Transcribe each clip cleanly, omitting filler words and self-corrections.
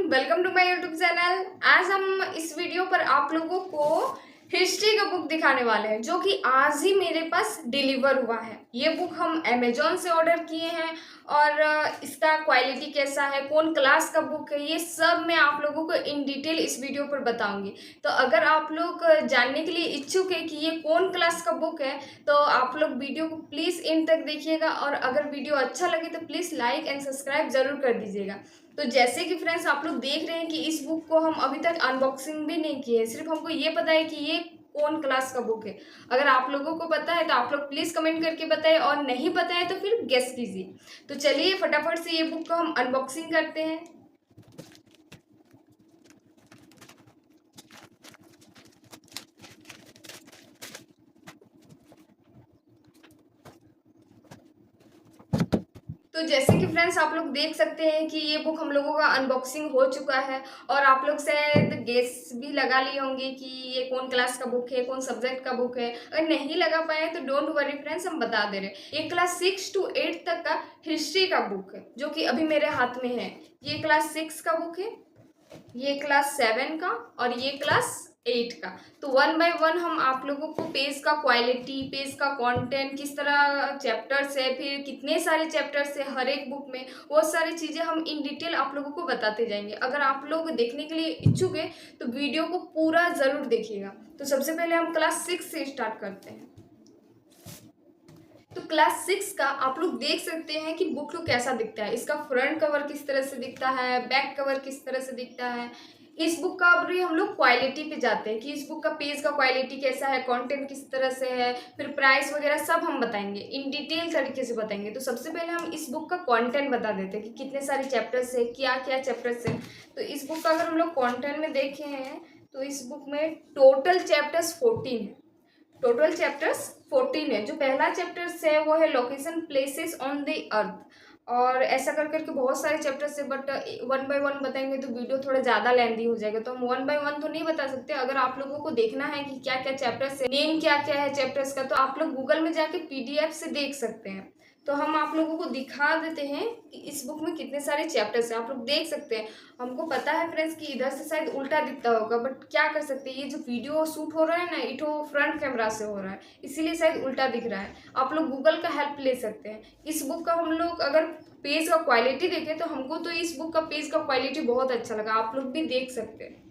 Welcome to my YouTube channel. आज हम इस वीडियो पर आप लोगों को हिस्ट्री का बुक दिखाने वाले हैं जो कि आज ही मेरे पास डिलीवर हुआ है। ये बुक हम अमेजोन से ऑर्डर किए हैं और इसका क्वालिटी कैसा है, कौन क्लास का बुक है, ये सब मैं आप लोगों को इन डिटेल इस वीडियो पर बताऊंगी। तो अगर आप लोग जानने के लिए इच्छुक है कि ये कौन क्लास का बुक है तो आप लोग वीडियो को प्लीज़ एंड तक देखिएगा और अगर वीडियो अच्छा लगे तो प्लीज़ लाइक एंड सब्सक्राइब जरूर कर दीजिएगा। तो जैसे कि फ्रेंड्स आप लोग देख रहे हैं कि इस बुक को हम अभी तक अनबॉक्सिंग भी नहीं किए, सिर्फ हमको ये पता है कि ये कौन क्लास का बुक है। अगर आप लोगों को पता है तो आप लोग प्लीज़ कमेंट करके बताएं और नहीं पता है तो फिर गेस कीजिए। तो चलिए फटाफट से ये बुक को हम अनबॉक्सिंग करते हैं। तो जैसे कि फ्रेंड्स आप लोग देख सकते हैं कि ये बुक हम लोगों का अनबॉक्सिंग हो चुका है और आप लोग शायद गेस भी लगा लिए होंगे कि ये कौन क्लास का बुक है, कौन सब्जेक्ट का बुक है। अगर नहीं लगा पाए तो डोंट वरी फ्रेंड्स, हम बता दे रहे हैं। ये क्लास 6 to 8 तक का हिस्ट्री का बुक है जो कि अभी मेरे हाथ में है। ये क्लास 6 का बुक है, ये क्लास 7 का और ये क्लास 8 का। तो वन बाय वन हम आप लोगों को पेज का क्वालिटी, पेज का कंटेंट, किस तरह चैप्टर्स है, फिर कितने सारे चैप्टर्स है हर एक बुक में, वो सारी चीज़ें हम इन डिटेल आप लोगों को बताते जाएंगे। अगर आप लोग देखने के लिए इच्छुक है तो वीडियो को पूरा ज़रूर देखिएगा। तो सबसे पहले हम क्लास 6 से स्टार्ट करते हैं। तो क्लास 6 का आप लोग देख सकते हैं कि बुक को कैसा दिखता है। इसका फ्रंट कवर किस तरह से दिखता है, बैक कवर किस तरह से दिखता है। इस बुक का अब हम लोग क्वालिटी पे जाते हैं कि इस बुक का पेज का क्वालिटी कैसा है, कंटेंट किस तरह से है, फिर प्राइस वगैरह सब हम बताएंगे, इन डिटेल तरीके से बताएंगे। तो सबसे पहले हम इस बुक का कंटेंट बता देते हैं कि कितने सारे चैप्टर्स है, क्या क्या चैप्टर्स है। तो इस बुक का अगर हम लोग कंटेंट में देखे हैं तो इस बुक में टोटल चैप्टर्स 14 है। टोटल चैप्टर्स 14 है। जो पहला चैप्टर्स है वो है location places on the earth, और ऐसा कर करके बहुत सारे चैप्टर्स है, बट वन बाय वन बताएंगे तो वीडियो थोड़ा ज़्यादा लेंदी हो जाएगा, तो हम वन बाय वन तो नहीं बता सकते। अगर आप लोगों को देखना है कि क्या क्या चैप्टर्स है, नेम क्या क्या है चैप्टर्स का, तो आप लोग गूगल में जाके PDF से देख सकते हैं। तो हम आप लोगों को दिखा देते हैं कि इस बुक में कितने सारे चैप्टर्स हैं, आप लोग देख सकते हैं। हमको पता है फ्रेंड्स कि इधर से शायद उल्टा दिखता होगा, बट क्या कर सकते हैं, ये जो वीडियो शूट हो रहा है ना ये तो फ्रंट कैमरा से हो रहा है, इसीलिए शायद उल्टा दिख रहा है। आप लोग गूगल का हेल्प ले सकते हैं। इस बुक का हम लोग अगर पेज का क्वालिटी देखें तो हमको तो इस बुक का पेज का क्वालिटी बहुत अच्छा लगा, आप लोग भी देख सकते हैं।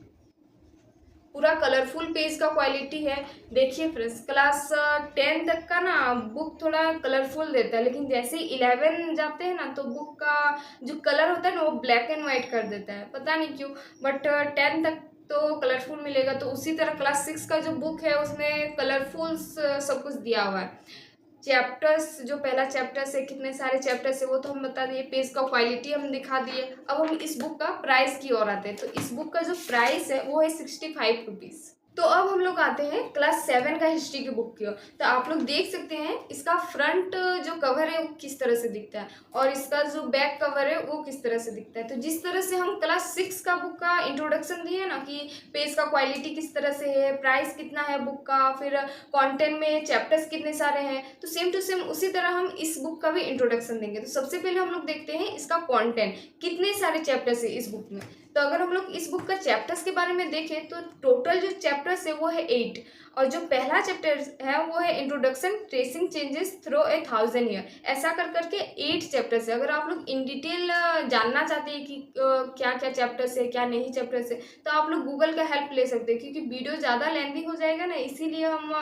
पूरा कलरफुल पेज का क्वालिटी है। देखिए फ्रेंड्स क्लास 10 तक का ना बुक थोड़ा कलरफुल देता है, लेकिन जैसे ही 11 जाते हैं ना तो बुक का जो कलर होता है ना वो ब्लैक एंड वाइट कर देता है, पता नहीं क्यों। बट 10 तक तो कलरफुल मिलेगा। तो उसी तरह क्लास 6 का जो बुक है उसमें कलरफुल सब कुछ दिया हुआ है। चैप्टर्स, जो पहला चैप्टर्स है, कितने सारे चैप्टर्स है वो तो हम बता दिए, पेज का क्वालिटी हम दिखा दिए। अब हम इस बुक का प्राइस की ओर आते हैं। तो इस बुक का जो प्राइस है वो है 65 रुपीज़। तो अब हम लोग आते हैं क्लास 7 का हिस्ट्री की बुक की ओर। तो आप लोग देख सकते हैं इसका फ्रंट जो कवर है वो किस तरह से दिखता है और इसका जो बैक कवर है वो किस तरह से दिखता है। तो जिस तरह से हम क्लास 6 का बुक का इंट्रोडक्शन दिए ना कि पेज का क्वालिटी किस तरह से है, प्राइस कितना है बुक का, फिर कंटेंट में चैप्टर्स कितने सारे हैं, तो सेम टू सेम उसी तरह हम इस बुक का भी इंट्रोडक्शन देंगे। तो सबसे पहले हम लोग देखते हैं इसका कंटेंट, कितने सारे चैप्टर्स है इस बुक में। तो अगर हम लोग इस बुक का चैप्टर्स के बारे में देखें तो टोटल जो चैप्टर्स है वो है 8, और जो पहला चैप्टर है वो है introduction tracing changes through 1000 year. ऐसा कर करके 8 चैप्टर्स है। अगर आप लोग इन डिटेल जानना चाहते हैं कि क्या क्या चैप्टर्स है, क्या नहीं चैप्टर्स है, तो आप लोग गूगल का हेल्प ले सकते हैं, क्योंकि वीडियो ज़्यादा लेंदी हो जाएगा ना, इसीलिए हम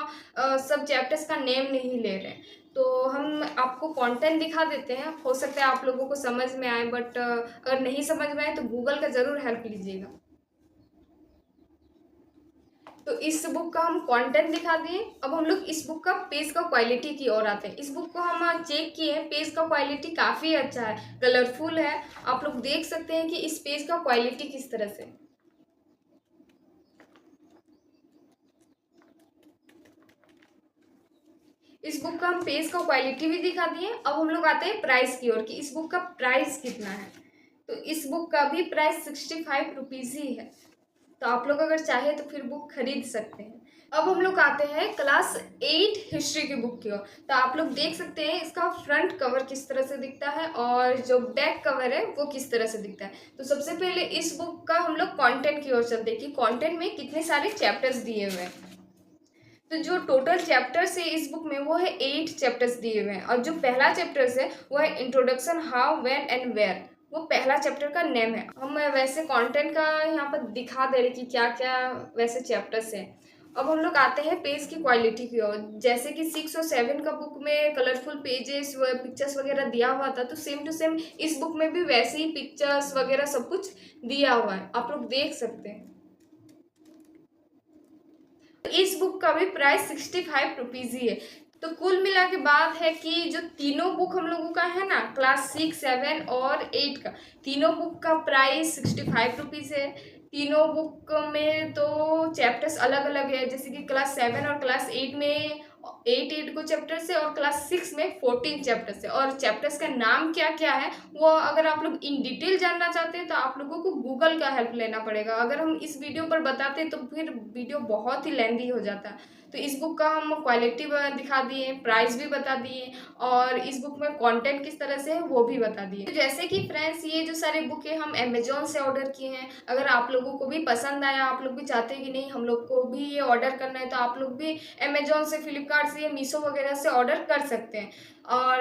सब चैप्टर्स का नेम नहीं ले रहे हैं। तो हम आपको कंटेंट दिखा देते हैं, हो सकता है आप लोगों को समझ में आए, बट अगर नहीं समझ में आए तो गूगल का ज़रूर हेल्प लीजिएगा। तो इस बुक का हम कंटेंट दिखा दिए। अब हम लोग इस बुक का पेज का क्वालिटी की ओर आते हैं। इस बुक को हम चेक किए, पेज का क्वालिटी काफ़ी अच्छा है, कलरफुल है। आप लोग देख सकते हैं कि इस पेज का क्वालिटी किस तरह से। इस बुक का हम पेज का क्वालिटी भी दिखा दिए। अब हम लोग आते हैं प्राइस की ओर कि इस बुक का प्राइस कितना है। तो इस बुक का भी प्राइस 65 रुपीज़ ही है। तो आप लोग अगर चाहे तो फिर बुक खरीद सकते हैं। अब हम लोग आते हैं क्लास 8 हिस्ट्री की बुक की ओर। तो आप लोग देख सकते हैं इसका फ्रंट कवर किस तरह से दिखता है और जो बैक कवर है वो किस तरह से दिखता है। तो सबसे पहले इस बुक का हम लोग कंटेंट की ओर चलते हैं कि कंटेंट में कितने सारे चैप्टर्स दिए हुए हैं। तो जो टोटल चैप्टर्स है इस बुक में वो है 8 चैप्टर्स दिए हुए हैं और जो पहला चैप्टर्स है वो है introduction how when and where. वो पहला चैप्टर का नेम है। हम वैसे कंटेंट का यहाँ पर दिखा दे रहे कि क्या क्या वैसे चैप्टर्स हैं। अब हम लोग आते हैं पेज की क्वालिटी की ओर। जैसे कि 6 और 7 का बुक में कलरफुल पेजेस पिक्चर्स वगैरह दिया हुआ था, तो सेम टू सेम इस बुक में भी वैसे ही पिक्चर्स वगैरह सब कुछ दिया हुआ है, आप लोग देख सकते हैं। इस बुक का भी प्राइस 65 रुपीज़ ही है। तो कुल मिला के बात है कि जो तीनों बुक हम लोगों का है ना, क्लास 6, 7 और 8 का, तीनों बुक का प्राइस 65 रुपीज़ है। तीनों बुक में तो चैप्टर्स अलग अलग है, जैसे कि क्लास 7 और क्लास 8 में 8 को चैप्टर्स है और क्लास 6 में 14 चैप्टर्स है। और चैप्टर्स का नाम क्या क्या है वो अगर आप लोग इन डिटेल जानना चाहते हैं तो आप लोगों को गूगल का हेल्प लेना पड़ेगा। अगर हम इस वीडियो पर बताते तो फिर वीडियो बहुत ही लेंदी हो जाता है। तो इस बुक का हम क्वालिटी दिखा दिए, प्राइस भी बता दिए और इस बुक में कंटेंट किस तरह से है वो भी बता दिए। तो जैसे कि फ्रेंड्स ये जो सारे बुक है हम अमेजोन से ऑर्डर किए हैं। अगर आप लोगों को भी पसंद आया, आप लोग भी चाहते हैं कि नहीं हम लोग को भी ये ऑर्डर करना है, तो आप लोग भी अमेजोन से, फ्लिपकार्ट से या मीशो वगैरह से ऑर्डर कर सकते हैं। और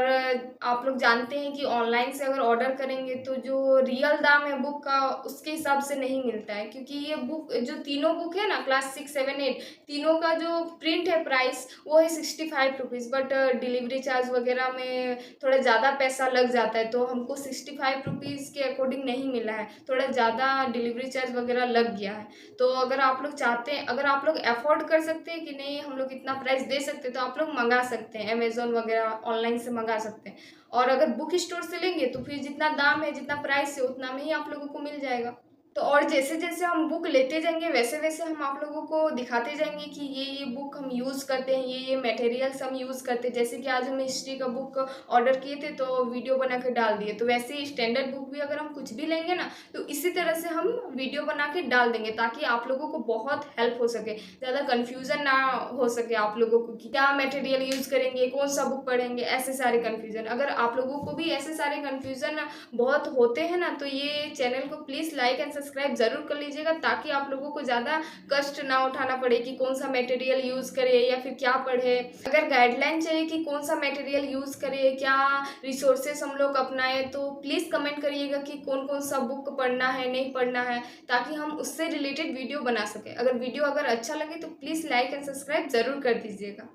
आप लोग जानते हैं कि ऑनलाइन से अगर ऑर्डर करेंगे तो जो रियल दाम है बुक का उसके हिसाब से नहीं मिलता है, क्योंकि ये बुक जो तीनों बुक है ना क्लास 6, 7, 8 तीनों का जो प्रिंट है प्राइस वो है 65 रुपीज़, बट डिलीवरी चार्ज वगैरह में थोड़ा ज़्यादा पैसा लग जाता है, तो हमको 65 रुपीज़ के अकॉर्डिंग नहीं मिला है, थोड़ा ज़्यादा डिलीवरी चार्ज वगैरह लग गया है। तो अगर आप लोग चाहते हैं, अगर आप लोग अफोर्ड कर सकते हैं कि नहीं हम लोग इतना प्राइस दे सकते हैं, तो आप लोग मंगा सकते हैं, अमेजोन वगैरह ऑनलाइन से मंगा सकते हैं। और अगर बुक स्टोर से लेंगे तो फिर जितना दाम है, जितना प्राइस है उतना में ही आप लोगों को मिल जाएगा। तो और जैसे जैसे हम बुक लेते जाएंगे वैसे वैसे हम आप लोगों को दिखाते जाएंगे कि ये बुक हम यूज़ करते हैं, ये मटेरियल्स हम यूज़ करते हैं। जैसे कि आज हम हिस्ट्री का बुक ऑर्डर किए थे तो वीडियो बना के डाल दिए, तो वैसे ही स्टैंडर्ड बुक भी अगर हम कुछ भी लेंगे ना तो इसी तरह से हम वीडियो बना के डाल देंगे, ताकि आप लोगों को बहुत हेल्प हो सके, ज़्यादा कन्फ्यूज़न ना हो सके आप लोगों को कि क्या मटेरियल यूज़ करेंगे, कौन सा बुक पढ़ेंगे, ऐसे सारे कन्फ्यूज़न। अगर आप लोगों को भी ऐसे सारे कन्फ्यूज़न बहुत होते हैं ना, तो ये चैनल को प्लीज़ लाइक एंड सब्सक्राइब ज़रूर कर लीजिएगा, ताकि आप लोगों को ज़्यादा कष्ट ना उठाना पड़े कि कौन सा मटेरियल यूज़ करें या फिर क्या पढ़े। अगर गाइडलाइन चाहिए कि कौन सा मटेरियल यूज़ करें, क्या रिसोर्सेस हम लोग अपनाएं, तो प्लीज़ कमेंट करिएगा कि कौन कौन सा बुक पढ़ना है, नहीं पढ़ना है, ताकि हम उससे रिलेटेड वीडियो बना सकें। अगर वीडियो अगर अच्छा लगे तो प्लीज़ लाइक एंड सब्सक्राइब ज़रूर कर दीजिएगा।